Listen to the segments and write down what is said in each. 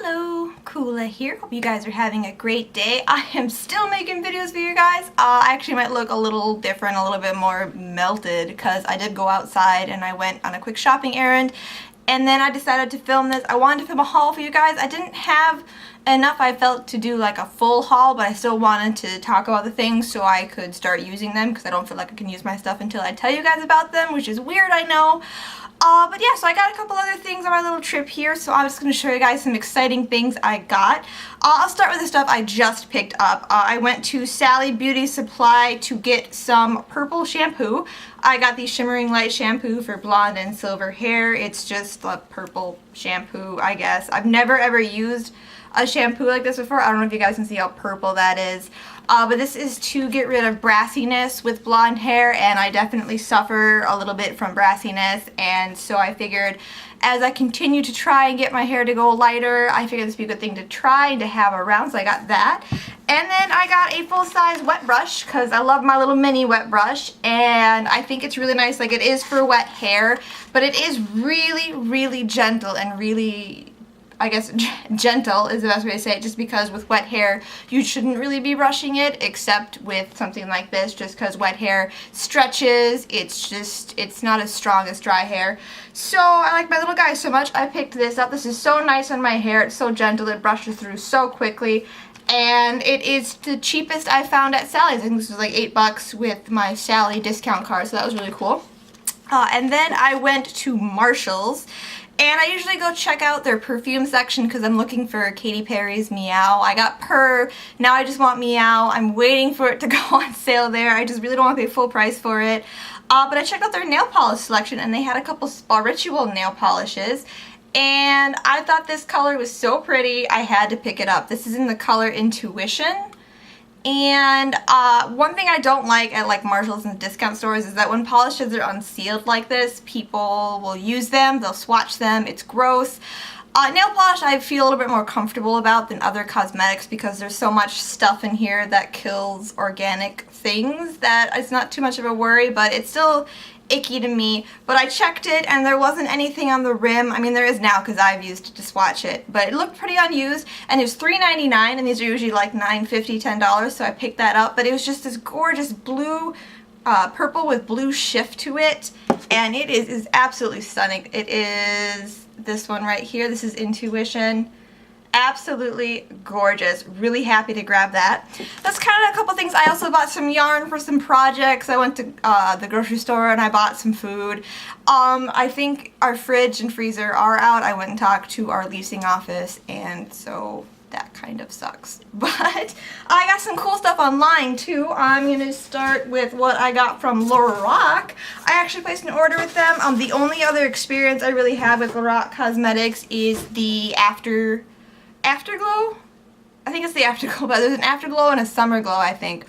Hello, Kula here. Hope you guys are having a great day. I am still making videos for you guys. I actually might look a little different, a little bit more melted because I did go outside and I went on a quick shopping errand and then I decided to film this. I wanted to film a haul for you guys. I didn't have enough, I felt, to do like a full haul, but I still wanted to talk about the things so I could start using them because I don't feel like I can use my stuff until I tell you guys about them, which is weird, I know. But yeah, so I got a couple other things on my little trip here, so I'm just going to show you guys some exciting things I got. I'll start with the stuff I just picked up. I went to Sally Beauty Supply to get some purple shampoo. I got the Shimmering Light shampoo for blonde and silver hair. It's just a purple shampoo, I guess. I've never ever used a shampoo like this before. I don't know if you guys can see how purple that is. But this is to get rid of brassiness with blonde hair, and I definitely suffer a little bit from brassiness, and so I figured as I continue to try and get my hair to go lighter, I figured this would be a good thing to try and to have around, so I got that. And then I got a full-size wet brush because I love my little mini wet brush, and I think it's really nice. Like, it is for wet hair, but it is really, really gentle and really, I guess gentle is the best way to say it, just because with wet hair you shouldn't really be brushing it except with something like this, just because wet hair stretches. It's not as strong as dry hair. So I like my little guy so much, I picked this up. This is so nice on my hair. It's so gentle. It brushes through so quickly. And it is the cheapest I found at Sally's. I think this was like $8 with my Sally discount card, so that was really cool. And then I went to Marshall's. And I usually go check out their perfume section because I'm looking for Katy Perry's Meow. I got Purr, now I just want Meow. I'm waiting for it to go on sale there. I just really don't want to pay full price for it. But I checked out their nail polish selection and they had a couple Spa Ritual nail polishes. And I thought this color was so pretty, I had to pick it up. This is in the color Intuition. And one thing I don't like at like Marshall's and discount stores is that when polishes are unsealed like this, people will use them, they'll swatch them, it's gross. Nail polish I feel a little bit more comfortable about than other cosmetics because there's so much stuff in here that kills organic things that it's not too much of a worry, but it's still icky to me. But I checked it and there wasn't anything on the rim. I mean, there is now because I've used it to swatch it, but it looked pretty unused, and it was $3.99 and these are usually like $9.50, $10, so I picked that up. But it was just this gorgeous blue, purple with blue shift to it, and it is absolutely stunning. It is this one right here. This is Intuition. Absolutely gorgeous. Really happy to grab that. That's kind of a couple things. I also bought some yarn for some projects. I went to the grocery store and I bought some food. I think our fridge and freezer are out. I went and talked to our leasing office, and so that kind of sucks. But I got some cool stuff online too. I'm going to start with what I got from LORAC. I actually placed an order with them. The only other experience I really have with LORAC Cosmetics is the Afterglow? I think it's the Afterglow, but there's an Afterglow and a Summer Glow, I think.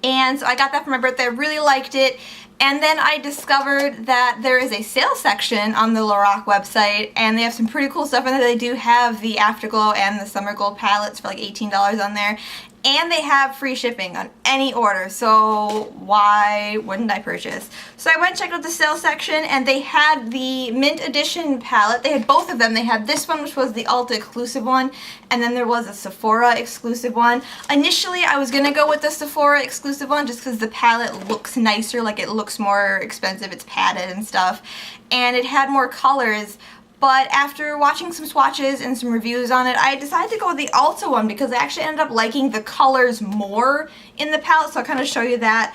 And so I got that for my birthday. I really liked it. And then I discovered that there is a sales section on the LORAC website, and they have some pretty cool stuff in there. They do have the Afterglow and the Summer Glow palettes for like $18 on there. And they have free shipping on any order, so why wouldn't I purchase? So I went and checked out the sales section, and they had the Mint Edition palette. They had both of them. They had this one, which was the Ulta exclusive one, and then there was a Sephora exclusive one. Initially, I was going to go with the Sephora exclusive one just because the palette looks nicer, like it looks more expensive, it's padded and stuff, and it had more colors. But after watching some swatches and some reviews on it, I decided to go with the Ulta one because I actually ended up liking the colors more in the palette, so I'll kind of show you that.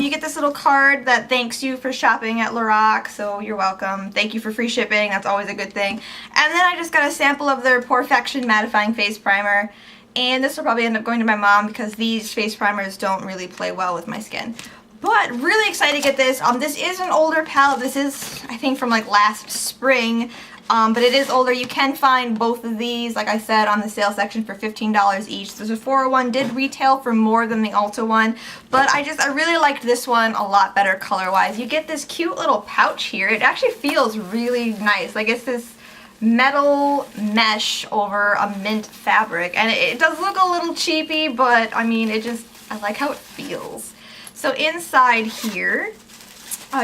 You get this little card that thanks you for shopping at LORAC, so you're welcome. Thank you for free shipping, that's always a good thing. And then I just got a sample of their Perfection Mattifying Face Primer, and this will probably end up going to my mom because these face primers don't really play well with my skin. But really excited to get this. This is an older palette. This is, I think, from like last spring. But it is older. You can find both of these, like I said, on the sale section for $15 each. So the Sephora one did retail for more than the Ulta one, but I really liked this one a lot better color-wise. You get this cute little pouch here. It actually feels really nice. Like it's this metal mesh over a mint fabric, and it does look a little cheapy, but I mean, I like how it feels. So inside here,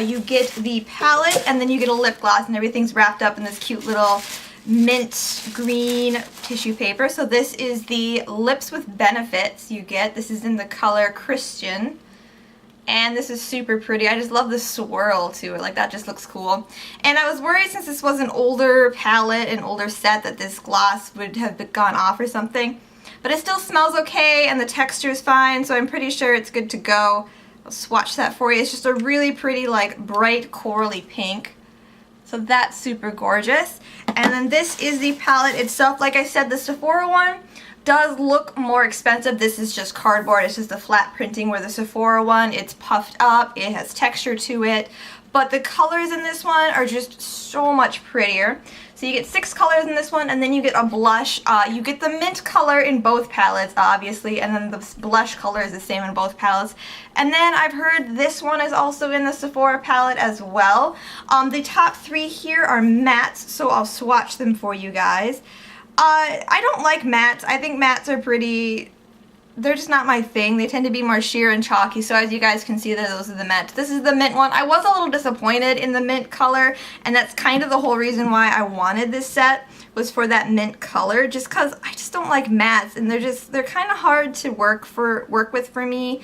you get the palette, and then you get a lip gloss, and everything's wrapped up in this cute little mint green tissue paper. So this is the Lips with Benefits you get. This is in the color Christian. And this is super pretty. I just love the swirl to it. Like, that just looks cool. And I was worried, since this was an older palette, an older set, that this gloss would have gone off or something. But it still smells okay, and the texture is fine, so I'm pretty sure it's good to go. I'll swatch that for you. It's just a really pretty, like, bright corally pink. So that's super gorgeous. And then this is the palette itself. Like I said, the Sephora one does look more expensive. This is just cardboard. It's just the flat printing, where the Sephora one, it's puffed up, it has texture to it. But the colors in this one are just so much prettier. So you get 6 colors in this one, and then you get a blush. You get the mint color in both palettes, obviously, and then the blush color is the same in both palettes. And then I've heard this one is also in the Sephora palette as well. The top 3 here are mattes, so I'll swatch them for you guys. I don't like mattes. I think mattes are pretty, they're just not my thing. They tend to be more sheer and chalky, so as you guys can see, those are the mattes. This is the mint one. I was a little disappointed in the mint color, and that's kind of the whole reason why I wanted this set, was for that mint color, just because I just don't like mattes, and they're kind of hard to work with for me,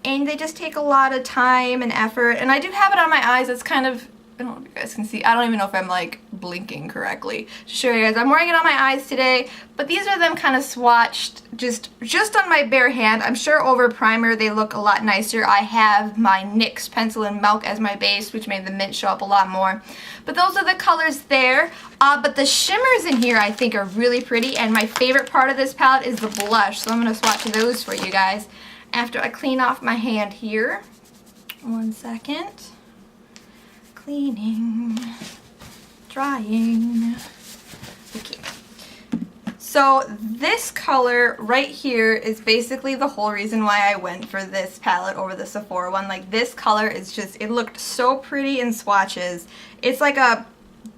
and they just take a lot of time and effort. And I do have it on my eyes. It's kind of, I don't know if you guys can see. I don't even know if I'm like blinking correctly to show you guys. I'm wearing it on my eyes today, but these are them kind of swatched just on my bare hand. I'm sure over primer they look a lot nicer. I have my NYX Pencil and Milk as my base, which made the mint show up a lot more. But those are the colors there. But the shimmers in here I think are really pretty, and my favorite part of this palette is the blush. So I'm going to swatch those for you guys after I clean off my hand here. 1 second. Cleaning, drying. Okay. So this color right here is basically the whole reason why I went for this palette over the Sephora one. Like, this color is just, it looked so pretty in swatches. It's like a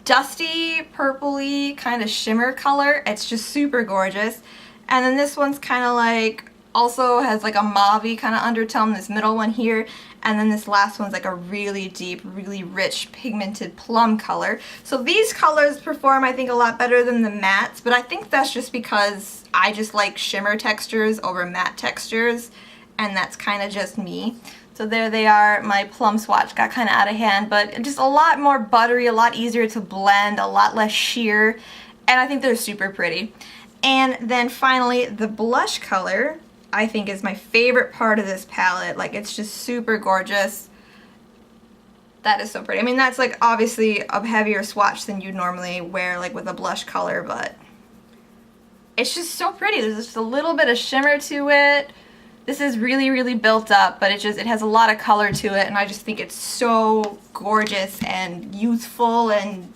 dusty, purpley kind of shimmer color. It's just super gorgeous. And then this one's kind of like, also has like a mauve-y kind of undertone, this middle one here. And then this last one's like a really deep, really rich pigmented plum color. So these colors perform, I think, a lot better than the mattes, but I think that's just because I just like shimmer textures over matte textures, and that's kind of just me. So there they are. My plum swatch got kind of out of hand, but just a lot more buttery, a lot easier to blend, a lot less sheer, and I think they're super pretty. And then finally, the blush color, I think, is my favorite part of this palette. Like, it's just super gorgeous. That is so pretty. I mean, that's like obviously a heavier swatch than you'd normally wear like with a blush color, but it's just so pretty. There's just a little bit of shimmer to it. This is really, really built up, but it has a lot of color to it, and I just think it's so gorgeous and youthful, and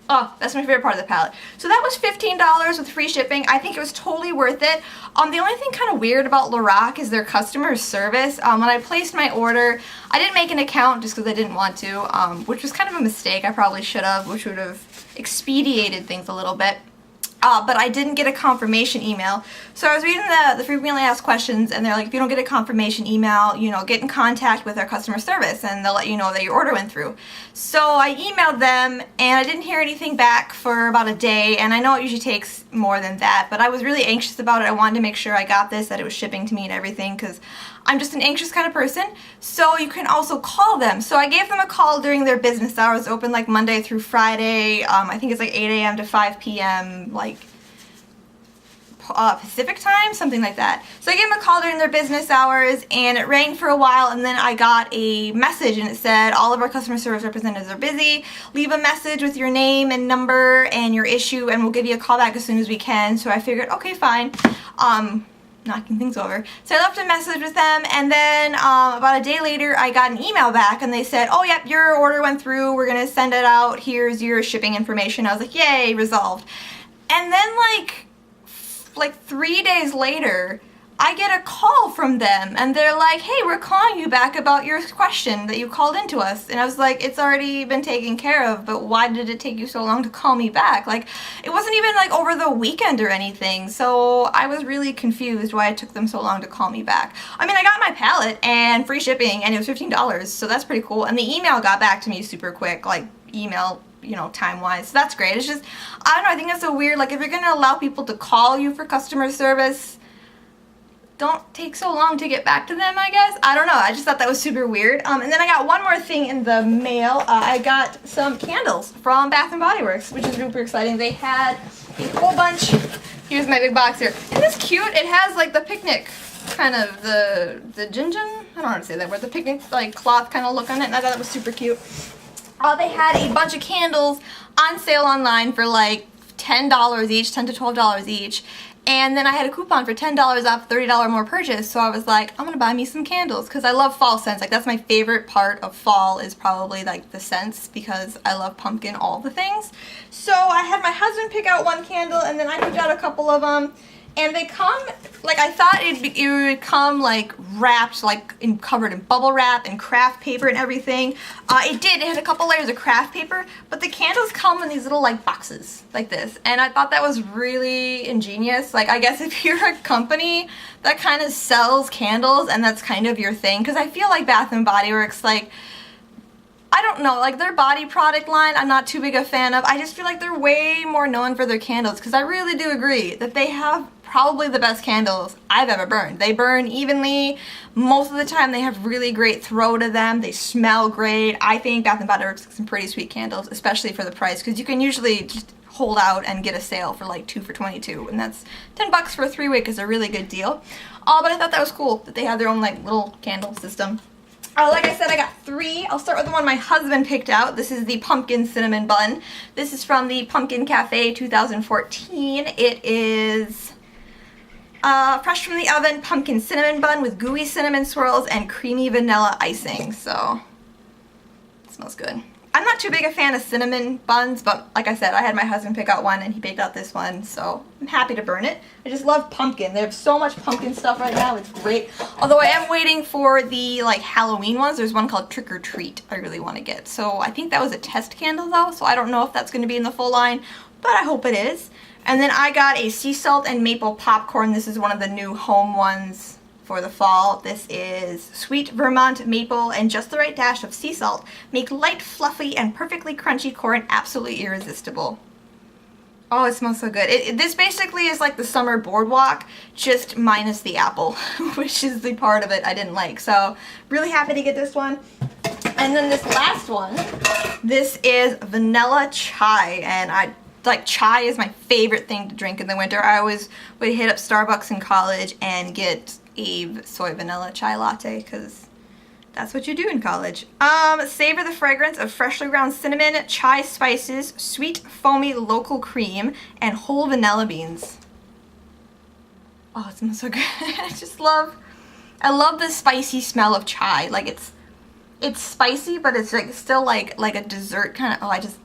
oh, that's my favorite part of the palette. So that was $15 with free shipping. I think it was totally worth it. The only thing kind of weird about LORAC is their customer service. When I placed my order, I didn't make an account just because I didn't want to, which was kind of a mistake. I probably should have, which would have expedited things a little bit. But I didn't get a confirmation email. So I was reading the frequently asked questions, and they're like, if you don't get a confirmation email, you know, get in contact with our customer service and they'll let you know that your order went through. So I emailed them, and I didn't hear anything back for about a day, and I know it usually takes more than that, but I was really anxious about it. I wanted to make sure I got this, that it was shipping to me and everything, because I'm just an anxious kind of person. So you can also call them. So I gave them a call during their business hours, open like Monday through Friday. I think it's like 8 a.m. to 5 p.m. like Pacific time, something like that. So I gave them a call during their business hours, and it rang for a while, and then I got a message, and it said, all of our customer service representatives are busy. Leave a message with your name and number and your issue, and we'll give you a call back as soon as we can. So I figured, okay, fine. Knocking things over. So I left a message with them, and then about a day later I got an email back, and they said, oh yep, your order went through, we're gonna send it out, here's your shipping information. I was like, yay, resolved. And then like 3 days later, I get a call from them, and they're like, hey, we're calling you back about your question that you called into us. And I was like, it's already been taken care of, but why did it take you so long to call me back? Like, it wasn't even like over the weekend or anything, so I was really confused why it took them so long to call me back. I mean, I got my palette and free shipping, and it was $15, so that's pretty cool. And the email got back to me super quick, like email you know, time-wise. So that's great. It's just, I don't know, I think it's so weird. Like, if you're going to allow people to call you for customer service, don't take so long to get back to them, I guess. I don't know. I just thought that was super weird. And then I got one more thing in the mail. I got some candles from Bath & Body Works, which is super exciting. They had a whole bunch. Here's my big box here. Isn't this cute? It has like the picnic kind of, the gin. I don't know how to say that word. The picnic like cloth kind of look on it, and I thought it was super cute. They had a bunch of candles on sale online for like $10 each, $10 to $12 each. And then I had a coupon for $10 off $30 more purchase, so I was like, I'm gonna buy me some candles because I love fall scents. Like, that's my favorite part of fall, is probably like the scents, because I love pumpkin, all the things. So I had my husband pick out one candle, and then I picked out a couple of them. And they come, like, I thought it would come like wrapped, like covered in bubble wrap and craft paper and everything. It did. It had a couple layers of craft paper, but the candles come in these little like boxes like this. And I thought that was really ingenious. Like, I guess if you're a company that kind of sells candles and that's kind of your thing, because I feel like Bath & Body Works, like, I don't know, like their body product line I'm not too big a fan of. I just feel like they're way more known for their candles, because I really do agree that they have probably the best candles I've ever burned. They burn evenly. Most of the time they have really great throw to them. They smell great. I think Bath & Body Works has some pretty sweet candles, especially for the price, because you can usually just hold out and get a sale for like 2 for $22, and that's $10 for a 3-wick is a really good deal. But I thought that was cool that they have their own like little candle system. Like I said, I got 3. I'll start with the one my husband picked out. This is the Pumpkin Cinnamon Bun. This is from the Pumpkin Cafe 2014. It is fresh from the oven pumpkin cinnamon bun with gooey cinnamon swirls and creamy vanilla icing. So, it smells good. I'm not too big a fan of cinnamon buns, but like I said, I had my husband pick out one and he picked out this one, so I'm happy to burn it. I just love pumpkin. They have so much pumpkin stuff right now. It's great. Although I am waiting for the like Halloween ones. There's one called Trick or Treat I really want to get. So I think that was a test candle though, so I don't know if that's going to be in the full line, but I hope it is. And then I got a sea salt and maple popcorn. This is one of the new home ones for the fall. This is sweet Vermont maple and just the right dash of sea salt. Make light, fluffy, and perfectly crunchy corn absolutely irresistible. Oh, it smells so good. This basically is like the summer boardwalk, just minus the apple, which is the part of it I didn't like. So, really happy to get this one. And then this last one, this is vanilla chai, and like chai is my favorite thing to drink in the winter. I always would hit up Starbucks in college and get a soy vanilla chai latte, because that's what you do in college. Savor the fragrance of freshly ground cinnamon, chai spices, sweet foamy local cream, and whole vanilla beans. Oh, it smells so good. I love the spicy smell of chai. Like it's spicy, but it's like still like a dessert kind of.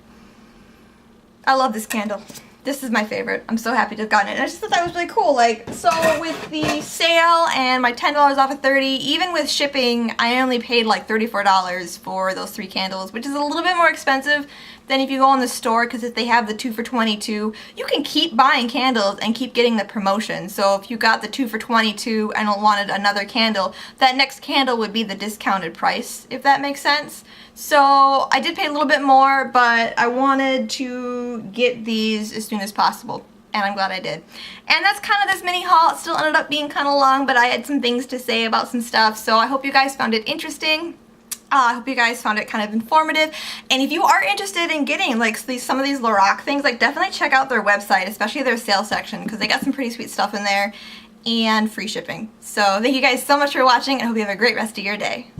I love this candle. This is my favorite. I'm so happy to have gotten it. And I just thought that was really cool. Like, so with the sale and my $10 off of $30, even with shipping, I only paid like $34 for those 3 candles, which is a little bit more expensive than if you go in the store, because if they have the 2 for $22, you can keep buying candles and keep getting the promotion. So if you got the 2 for $22 and wanted another candle, that next candle would be the discounted price, if that makes sense. So I did pay a little bit more, but I wanted to get these as soon as possible, and I'm glad I did. And that's kind of this mini haul. It still ended up being kind of long, but I had some things to say about some stuff, so I hope you guys found it interesting. I hope you guys found it kind of informative, and if you are interested in getting like some of these LORAC things, like definitely check out their website, especially their sales section, because they got some pretty sweet stuff in there, and free shipping. So thank you guys so much for watching, and I hope you have a great rest of your day.